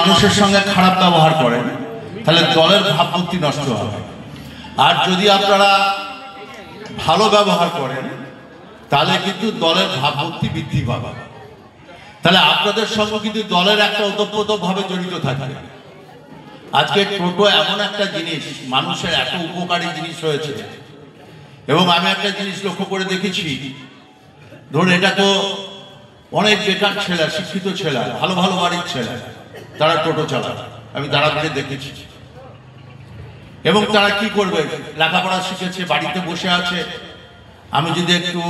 মানুষের সঙ্গে খারাপ ব্যবহার করেন তাহলে দলের ভাবমূর্তি নষ্ট হবে। আর যদি আপনারা ভালো ব্যবহার করেন তাহলে কিন্তু দলের ভাবমূর্তি বৃদ্ধি পাবে। তাহলে আপনাদের সঙ্গে কিন্তু দলের একটা ওতপ্রোতভাবে জড়িত থাকবে। আজকে টোটো এমন একটা জিনিস, মানুষের এত উপকারী জিনিস হয়েছে। এবং আমি একটা জিনিস লক্ষ্য করে দেখেছি, ধরুন এটা তো অনেক বেকার ছেলে, শিক্ষিত ছেলে, ভালো ভালো বাড়ির ছেলে, তারা টোটো চালায়, আমি দাঁড়াতে দেখেছি। এবং তারা কি করবে, লেখাপড়া শিখেছে, বাড়িতে বসে আছে। আমি যদি একটু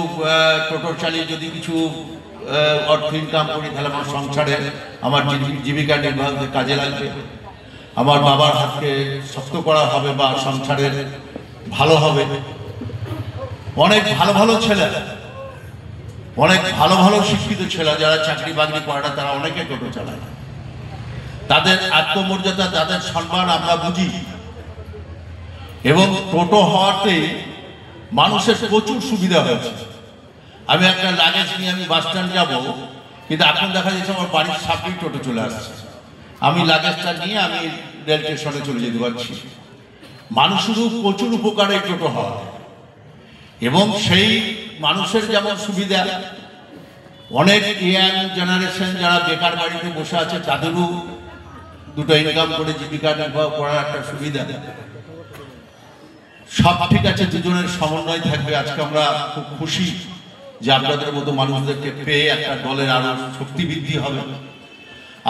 টোটো চালিয়ে যদি কিছু অর্থ ইনকাম করি তাহলে আমার সংসারে আমার জীবিকা নির্বাহের কাজে লাগবে, আমার বাবার হাতকে শক্ত করা হবে বা সংসারের ভালো হবে। অনেক ভালো ভালো ছেলে, অনেক ভালো ভালো শিক্ষিত ছেলে যারা চাকরি বাকরি করে না, তারা অনেকে টোটো চালায়। তাদের আত্মমর্যাদা, তাদের সম্মান আমরা বুঝি। এবং টোটো হওয়াতে মানুষের প্রচুর সুবিধা হয়েছে। আমি একটা লাগেজ নিয়ে আমি বাস স্ট্যান্ড যাবো, কিন্তু এখন দেখা যাচ্ছে আমার বাড়ির সামনেই টোটো চলে আসছে। আমি লাগেজটা নিয়ে আমি রেল স্টেশনে চলে যেতে পারছি। মানুষেরও প্রচুর উপকারে টোটো হওয়া। এবং সেই মানুষের যেমন সুবিধা, অনেক ইয়াং জেনারেশন যারা বেকার বাড়িতে বসে আছে তাদেরও দুটো ইনকাম করে জীবিকা নির্বাহ করার একটা সুবিধা। সব ঠিক আছে, দুজনের সমন্বয় থাকবে। আজকে আমরা খুব খুশি যে আপনাদের মতো মানুষদেরকে পেয়ে একটা দলের আরো শক্তি বৃদ্ধি হবে।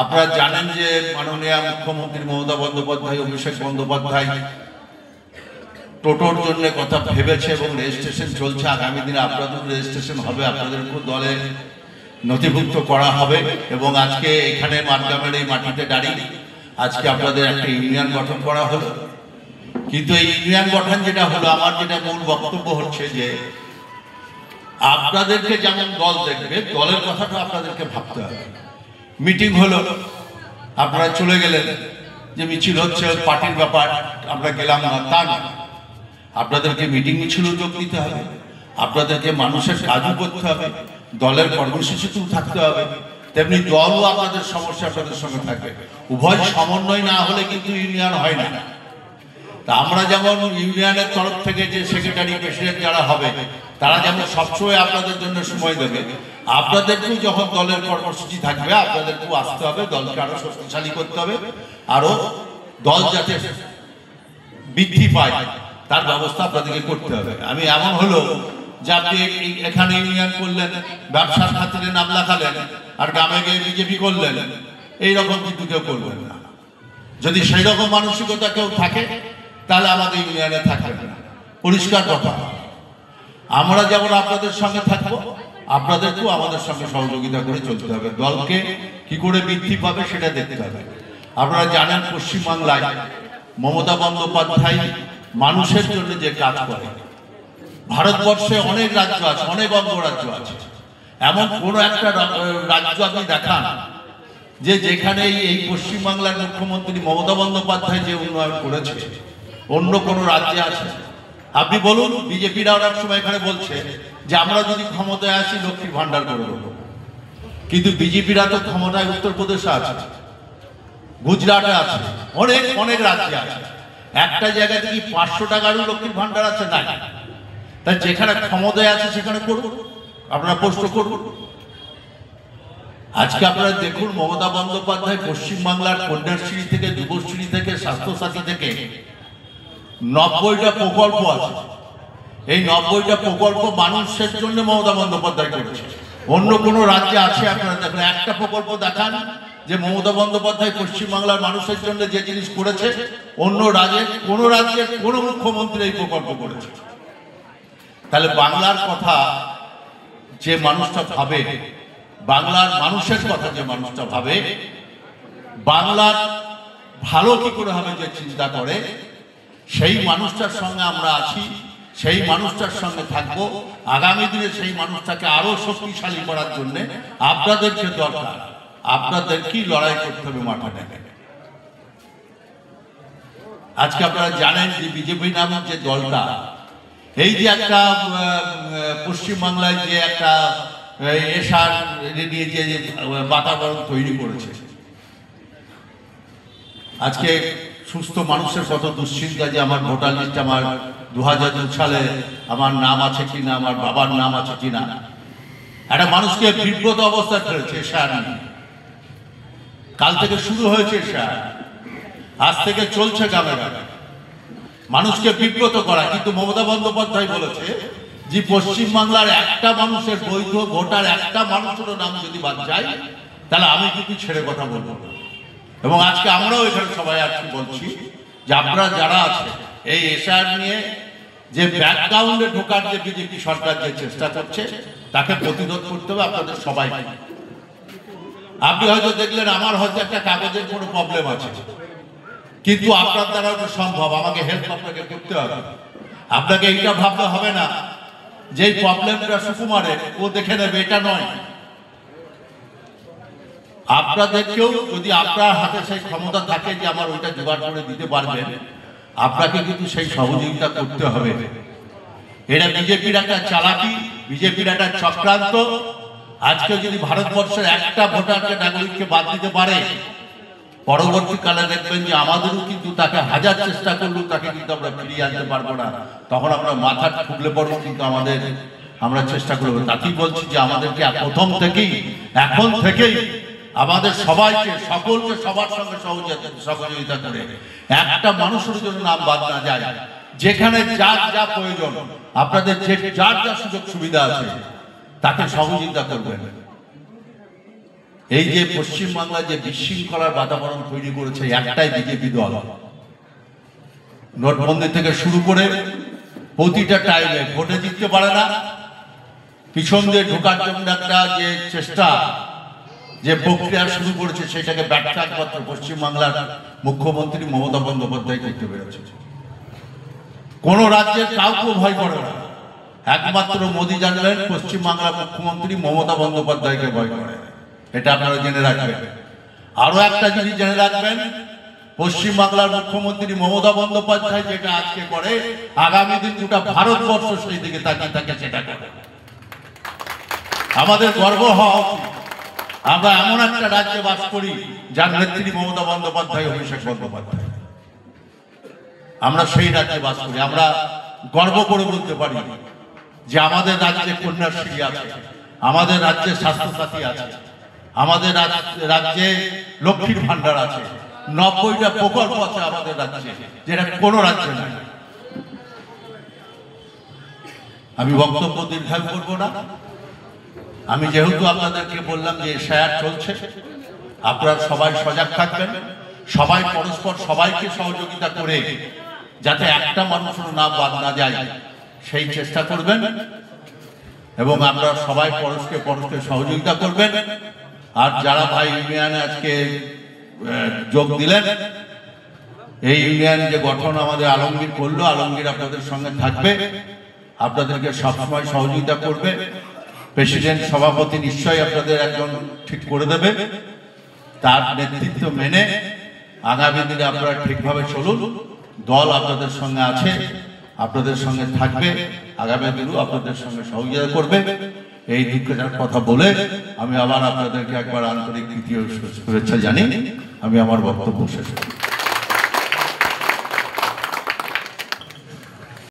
আপনারা জানেন যে মাননীয় মুখ্যমন্ত্রী মমতা বন্দ্যোপাধ্যায়, অভিষেক বন্দ্যোপাধ্যায় টোটোর জন্য কথা ভেবেছে এবং রেজিস্ট্রেশন চলছে। আগামী দিনে আপনাদের রেজিস্ট্রেশন হবে, আপনাদেরকেও দলে নথিভুক্ত করা হবে। এবং আজকে এখানে মাঠগ্রামের এই মাটিতে দাঁড়িয়ে আজকে আপনাদের একটা ইউনিয়ন গঠন করা হলো। কিন্তু এই ইউনিয়ন গঠন যেটা হলো, আমার যেটা মূল বক্তব্য হচ্ছে যে আপনাদেরকে যেমন দল দেখবে, দলের কথাটা আপনাদেরকে ভাবতে হবে। মিটিং হলো, আপনারা চলে গেলেন, যে মিছিল হচ্ছে পার্টির ব্যাপার আমরা গেলাম না, তা না। আপনাদেরকে মিটিং মিছিলও যোগ দিতে হবে, আপনাদেরকে মানুষের কাজও করতে হবে, দলের কর্মসূচিতেও থাকতে হবে। তেমনি দলও আপনাদের সমস্যা আপনাদের সঙ্গে থাকবে। উভয় সমন্বয় না হলে কিন্তু ইউনিয়ন হয় না। তা আমরা যেমন ইউনিয়নের তরফ থেকে যে সেক্রেটারি প্রেসিডেন্ট যারা হবে তারা যেমন সবসময় আপনাদের জন্য সময় দেবে, আপনাদেরকেও যখন দলের কর্মসূচি থাকবে আপনাদেরকেও আসতে হবে, দলকে আরো শক্তিশালী করতে হবে, আরো দল যাতে বৃদ্ধি পায় তার ব্যবস্থা আপনাদেরকে করতে হবে। আমি এমন হলো যে আপনি এখানে ইউনিয়ন করলেন, ব্যবসার খাতিরে নাম লেখালেন, আর গ্রামে গিয়ে বিজেপি করলেন, এইরকম কিন্তু কেউ করবেন না। যদি সেই রকম মানসিকতা কেউ থাকে তাহলে আমাদের ইউনিয়নে থাকবে না। পরিষ্কার কথা, আমরা যেমন আপনাদের সঙ্গে থাকবো, আপনাদেরকেও আমাদের সঙ্গে সহযোগিতা করে চলতে হবে। দলকে কি করে বৃদ্ধি পাবে সেটা দেখতে হবে। আপনারা জানেন পশ্চিমবাংলায় মমতা বন্দ্যোপাধ্যায় মানুষের জন্য যে কাজ করে, ভারতবর্ষে অনেক রাজ্য আছে, অনেক অঙ্গরাজ্য আছে, এমন কোন একটা রাজ্য আপনি দেখান যে যেখানে এই পশ্চিমবাংলার মুখ্যমন্ত্রী মমতা বন্দ্যোপাধ্যায় যে উন্নয়ন করেছে অন্য কোন রাজ্যে আছে? আপনি বলুন। বিজেপিরা অনেক সময় এখানে বলছে যে আমরা যদি ক্ষমতায় আসি লক্ষ্মীর ভান্ডার করে দেবো, কিন্তু বিজেপিরা তো ক্ষমতায় উত্তরপ্রদেশে আছে, গুজরাটে আছে, অনেক অনেক রাজ্যে আছে। একটা জায়গায় কি 500 টাকারও লক্ষ্মীর ভান্ডার আছে? না। তাই যেখানে ক্ষমতায় আছে সেখানে করুন, আপনারা প্রশ্ন করুন। আজকে আপনারা দেখুন, মমতা বন্দ্যোপাধ্যায় পশ্চিমবাংলার কন্যাশ্রী থেকে, যুবশ্রী থেকে, স্বাস্থ্যসাথী থেকে 90টা প্রকল্প আছে। এই 90টা প্রকল্প মানুষের জন্য মমতা বন্দ্যোপাধ্যায় করেছে। অন্য কোনো রাজ্যে আছে? আপনারা দেখুন, একটা প্রকল্প দেখান যে মমতা বন্দ্যোপাধ্যায় পশ্চিমবাংলার মানুষের জন্য যে জিনিস করেছে অন্য রাজ্যের কোনো মুখ্যমন্ত্রী এই প্রকল্প করেছে। তাহলে বাংলার কথা যে মানুষটা ভাবে, বাংলার মানুষের কথা যে মানুষটা ভাবে, বাংলার ভালো কি করে হবে যে চিন্তা করে, সেই মানুষটার সঙ্গে আমরা আছি, সেই মানুষটার সঙ্গে থাকবো। আগামী দিনে সেই মানুষটাকে আরো শক্তিশালী করার জন্য আপনাদেরকে দরকার, আপনাদেরকেই লড়াই করতে হবে মাঠে নেমে। আজকে আপনারা জানেন যে বিজেপি নামক যে দলটা, এই যে একটা পশ্চিমবাংলায় যে একটা এসার নিয়ে যে বাতাবরণ তৈরি করেছে, আজকে সুস্থ মানুষের কত দুশ্চিন্তা যে আমার ভোটার লিস্ট আমার 2002 সালে আমার নাম আছে কিনা, আমার বাবার নাম আছে কিনা। একটা মানুষকে বিব্রত অবস্থায় ফেলেছে এশায়ার নিয়ে। কাল থেকে শুরু হয়েছে এশায়ার, আজ থেকে চলছে গ্রামে গ্রামে মানুষকে বিব্রত করা। কিন্তু মমতা বন্দ্যোপাধ্যায় বলেছে যে পশ্চিমবাংলার একটা মানুষের বৈধ ভোটার একটা মানুষেরও নাম যদি বাদ যায় তাহলে আমি কিন্তু ছেড়ে কথা বলবো। এবং আজকে আমরাও এখানে সবাই আজকে বলছি যে আপনারা যারা আছে এই এশায়ার নিয়ে যে ব্যাকগ্রাউন্ডে ঢোকার যে বিজেপি সরকার যে চেষ্টা করছে তাকে প্রতিরোধ করতে হবে আপনাদের সবাই। আপনি হয়তো দেখলেন আমার হয়তো একটা কাগজের কোনো প্রবলেম আছে, কিন্তু আপনার দ্বারা ওটা সম্ভব, আমাকে হেল্প আপনাকে করতে হবে। আপনাকে এইটা ভাবতে হবে না যে এই প্রবলেমটা সুকুমারের, ও দেখে নেবে, এটা নয়। আপনাদেরকেও যদি আপনার হাতে সেই ক্ষমতা থাকে যে আমার ওইটা জোগাড় করে দিতে পারবেন, আপনাকে কিন্তু সেই সহযোগিতা করতে হবে। এটা বিজেপির একটা চালাকি, বিজেপির একটা চক্রান্ত। আজকে যদি ভারতবর্ষের একটা ভোটারকে নাগরিককে বাদ দিতে পারে, পরবর্তীকালে দেখবেন যে আমাদেরও কিন্তু তাকে হাজার চেষ্টা করলেও তাকে কিন্তু আমরা ফিরিয়ে আনতে পারবো না। তখন আমরা মাথা ঠুকলে পড়বো, কিন্তু আমরা চেষ্টা করবো। তাতেই বলছি যে আমাদেরকে প্রথম থেকেই, এখন থেকেই আমাদের সবাইকে, সকলকে সবার সঙ্গে সহযোগিতা করে একটা মানুষের জন্য নাম বাদ না যায়। যেখানে যার যা প্রয়োজন, আপনাদের যার যা সুযোগ সুবিধা আছে তাকে সহযোগিতা করবেন। এই যে পশ্চিমবাংলায় যে বিশৃঙ্খলার বাতাবরণ তৈরি করেছে একটাই বিজেপি দল, নোটবন্দি থেকে শুরু করে প্রতিটা টাইমে ভোটে জিততে পারে না, পিছন দিয়ে ঢোকার জন্য একটা যে চেষ্টা, যে প্রক্রিয়া শুরু করেছে সেটাকে ব্যর্থ একমাত্র পশ্চিমবাংলার মুখ্যমন্ত্রী মমতা বন্দ্যোপাধ্যায় করতে পেরেছে। কোন রাজ্যের কাউকে ভয় করে না, একমাত্র মোদী জানলেন পশ্চিমবাংলার মুখ্যমন্ত্রী মমতা বন্দ্যোপাধ্যায়কে ভয় করে। এটা আপনারা জেনে রাখবেন। আরো একটা জিনিস জেনে রাখবেন, পশ্চিমবাংলার মুখ্যমন্ত্রী মমতা বন্দ্যোপাধ্যায় যেটা আজকে করে, আগামী দিন গোটা ভারতবর্ষ সেই দিকে তাকিয়ে থাকে সেটা করে। আমাদের গর্ব হওয়া উচিত, আমরা এমন একটা রাজ্যে বাস করি যার নেত্রী মমতা বন্দ্যোপাধ্যায়, অভিষেক বন্দ্যোপাধ্যায়। আমরা সেই রাজ্যে বাস করি। আমরা গর্ব করে বলতে পারি যে আমাদের রাজ্যে কন্যাশ্রী আছে, আমাদের রাজ্যে স্বাস্থ্যসাথী আছে, আমাদের রাজ্যে লক্ষ্মীর ভান্ডার আছে, 90টা প্রকল্প আছে আমাদের রাজ্যে, যেটা কোনো রাজ্যে নাই। আমি বক্তব্য দীর্ঘায়ু করব না। আমি যেহেতু আপনাদেরকে বললাম যে এশায়ার চলছে, আপনারা সবাই সজাগ থাকবেন, সবাই পরস্পর সবাইকে সহযোগিতা করে যাতে একটা মানুষের নাম বাদ না যায় সেই চেষ্টা করবেন। এবং আমরা সবাই পরস্পরকে সহযোগিতা করবেন। আর যারা ভাই ইউনিয়নে আজকে যোগ দিলেন, এই ইউনিয়ন যে গঠন আমাদের আলমগীর করলো, আলমগীর আপনাদের সঙ্গে থাকবে, আপনাদেরকে সবসময় সহযোগিতা করবে। প্রেসিডেন্ট, সভাপতি নিশ্চয়ই আপনাদের একজন ঠিক করে দেবে। তার নেতৃত্ব মেনে আগামী দিনে আপনারা ঠিকভাবে চলুন। দল আপনাদের সঙ্গে আছে, আপনাদের সঙ্গে থাকবে, আগামী দিনেও আপনাদের সঙ্গে সহযোগিতা করবে। এই দিকটার কথা বলে আমি আবার আপনাদেরকে একবার আন্তরিক তৃতীয় শুভেচ্ছা জানি। আমি আমার বক্তব্য শেষ করি।